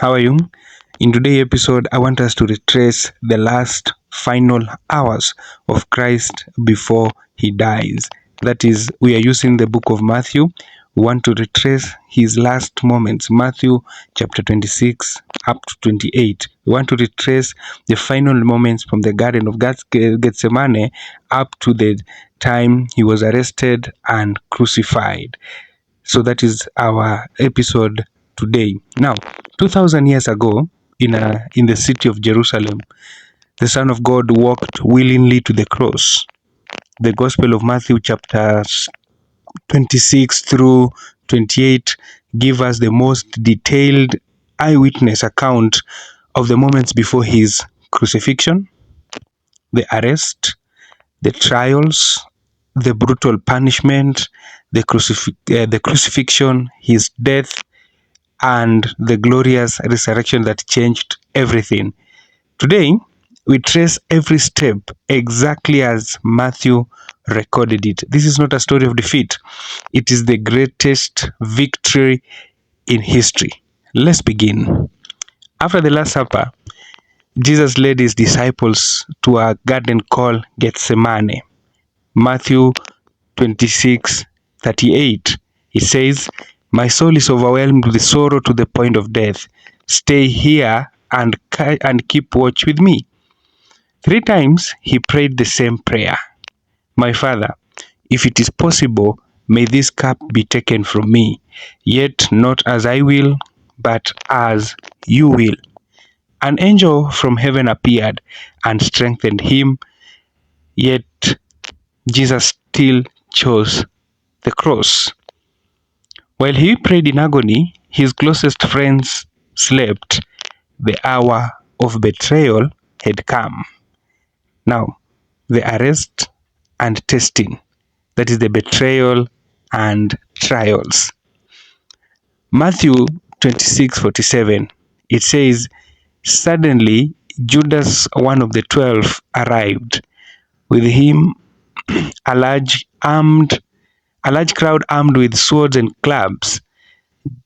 How are you? In today's episode, I want us to retrace the last final hours of Christ before he dies. That is, we are using the book of Matthew. We want to retrace his last moments, Matthew chapter 26 up to 28. We want to retrace the final moments from the Garden of Gethsemane up to the time he was arrested and crucified. So that is our episode today. Now, 2000 years ago, in the city of Jerusalem, the Son of God walked willingly to the cross. The Gospel of Matthew chapters 26 through 28 give us the most detailed eyewitness account of the moments before his crucifixion, the arrest, the trials, the brutal punishment, the crucifixion, his death, and the glorious resurrection that changed everything. Today, we trace every step exactly as Matthew recorded it. This is not a story of defeat. It is the greatest victory in history. Let's begin. After the Last Supper, Jesus led his disciples to a garden called Gethsemane. Matthew 26:38. It says, "My soul is overwhelmed with sorrow to the point of death. Stay here and keep watch with me." 3 times he prayed the same prayer. "My Father, if it is possible, may this cup be taken from me, yet not as I will, but as you will." An angel from heaven appeared and strengthened him, yet Jesus still chose the cross. While he prayed in agony, his closest friends slept. The hour of betrayal had come. Now, the arrest and testing, that is the betrayal and trials. Matthew 26:47, it says, "Suddenly Judas, one of the 12, arrived. With him a large crowd armed with swords and clubs.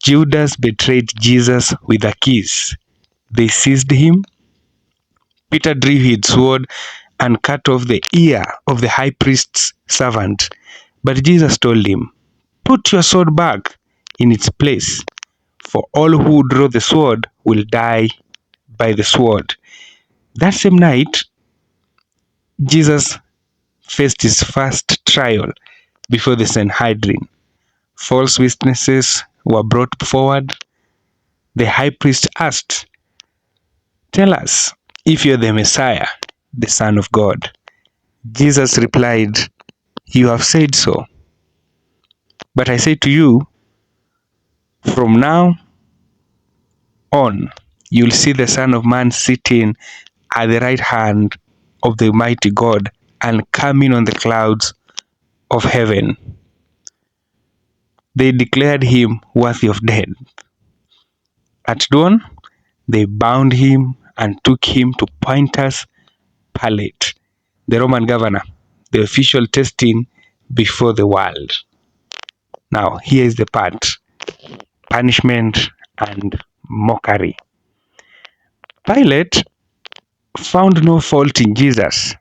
Judas betrayed Jesus with a kiss. They seized him. Peter drew his sword and cut off the ear of the high priest's servant. But Jesus told him, 'Put your sword back in its place, for all who draw the sword will die by the sword.'" That same night, Jesus faced his first trial before the Sanhedrin. False witnesses were brought forward. The high priest asked, "Tell us if you're the Messiah, the Son of God." Jesus replied, "You have said so. But I say to you, from now on, you'll see the Son of Man sitting at the right hand of the mighty God and coming on the clouds of heaven." They declared him worthy of death. At dawn, they bound him and took him to Pontius Pilate, the Roman governor, the official testing before the world. Now, here is the part: punishment and mockery. Pilate found no fault in Jesus,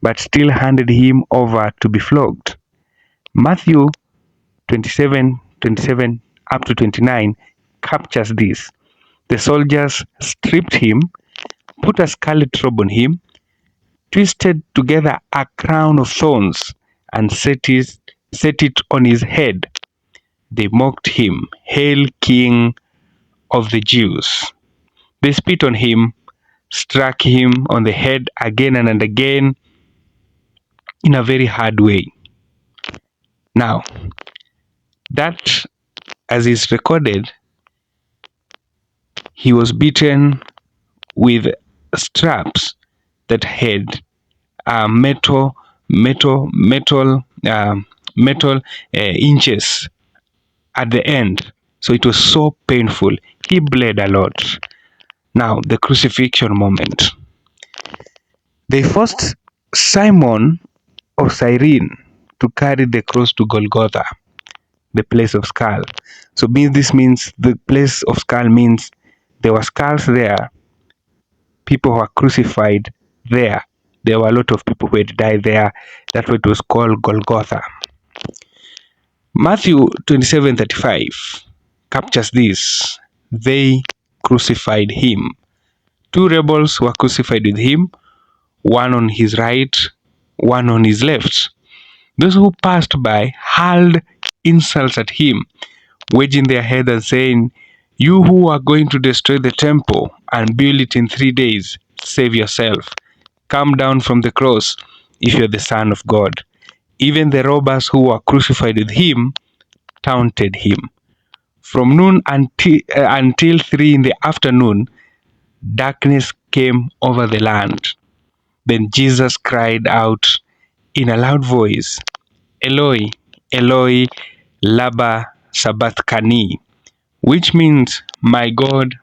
but still handed him over to be flogged. Matthew 27:27 up to 29 captures this. The soldiers stripped him, put a scarlet robe on him, twisted together a crown of thorns, and set it on his head. They mocked him, "Hail, King of the Jews." They spit on him, struck him on the head again and again in a very hard way. Now, that, as is recorded, he was beaten with straps that had metal inches at the end. So it was so painful. He bled a lot. Now, the crucifixion moment. They forced Simon of Cyrene to carry the cross to Golgotha, the place of skull. So this means the place of skull means There were skulls there. People were crucified there. There were a lot of people who had died there. That's what it was called Golgotha. Matthew 27:35 captures this. They crucified him. Two rebels were crucified with him, one on his right, one on his left. Those who passed by hurled insults at him, wagging their heads and saying, "You who are going to destroy the temple and build it in 3 days, save yourself. Come down from the cross if you're the Son of God." Even the robbers who were crucified with him taunted him. From noon until 3 in the afternoon, darkness came over the land. Then Jesus cried out in a loud voice, "Eloi, Eloi, lama sabachthani," which means, my God,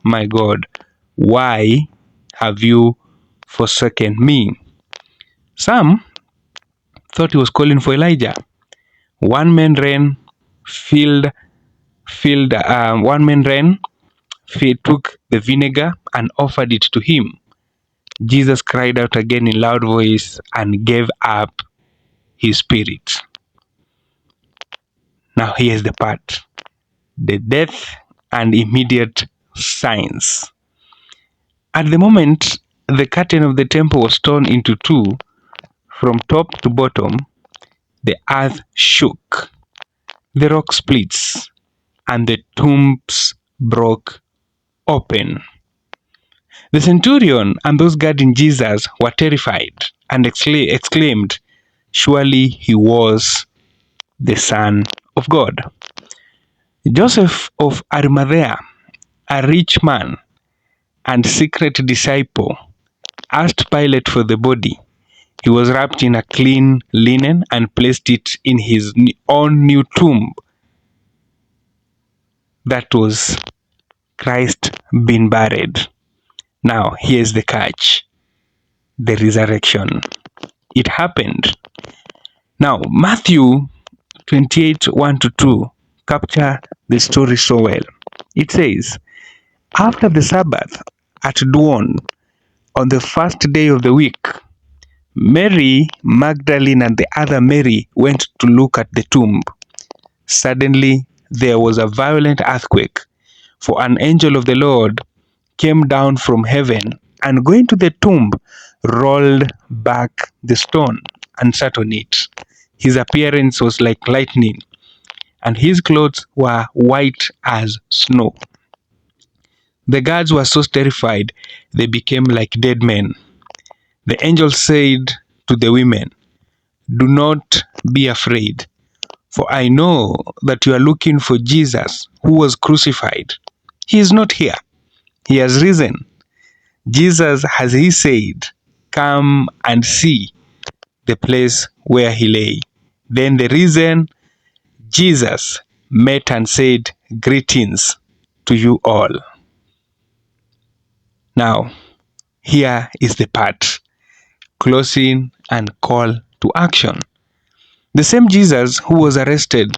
why have you forsaken me?" Some thought he was calling for Elijah. One man ran, took the vinegar and offered it to him. Jesus cried out again in loud voice and gave up his spirit. Now here's the part. The death and immediate signs. At the moment, the curtain of the temple was torn into two from top to bottom. The earth shook, the rock splits, and the tombs broke open. The centurion and those guarding Jesus were terrified and exclaimed, "Surely he was the Son of God." Joseph of Arimathea, a rich man and secret disciple, asked Pilate for the body. He was wrapped in a clean linen and placed it in his own new tomb. That was Christ being buried. Now, here's the catch. The resurrection. It happened. Now, Matthew 28:1-2 capture the story so well. It says, after the Sabbath, at dawn, on the first day of the week, Mary Magdalene and the other Mary went to look at the tomb. Suddenly, there was a violent earthquake, for an angel of the Lord came down from heaven and, going to the tomb, rolled back the stone and sat on it. His appearance was like lightning, and his clothes were white as snow. The guards were so terrified they became like dead men. The angel said to the women, "Do not be afraid, for I know that you are looking for Jesus who was crucified. He is not here. He has risen. Jesus, as he said, come and see the place where he lay." Then the risen Jesus met and said, "Greetings to you all." Now, here is the part, closing and call to action. The same Jesus who was arrested,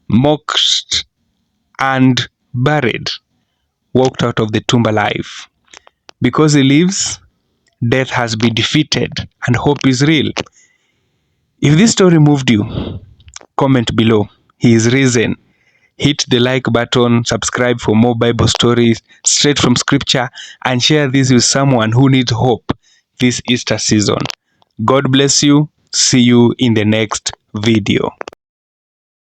mocked, and buried walked out of the tomb alive. Because he lives, death has been defeated and hope is real. If this story moved you, comment below. He is risen. Hit the like button, subscribe for more Bible stories straight from scripture, and share this with someone who needs hope this Easter season. God bless you. See you in the next video.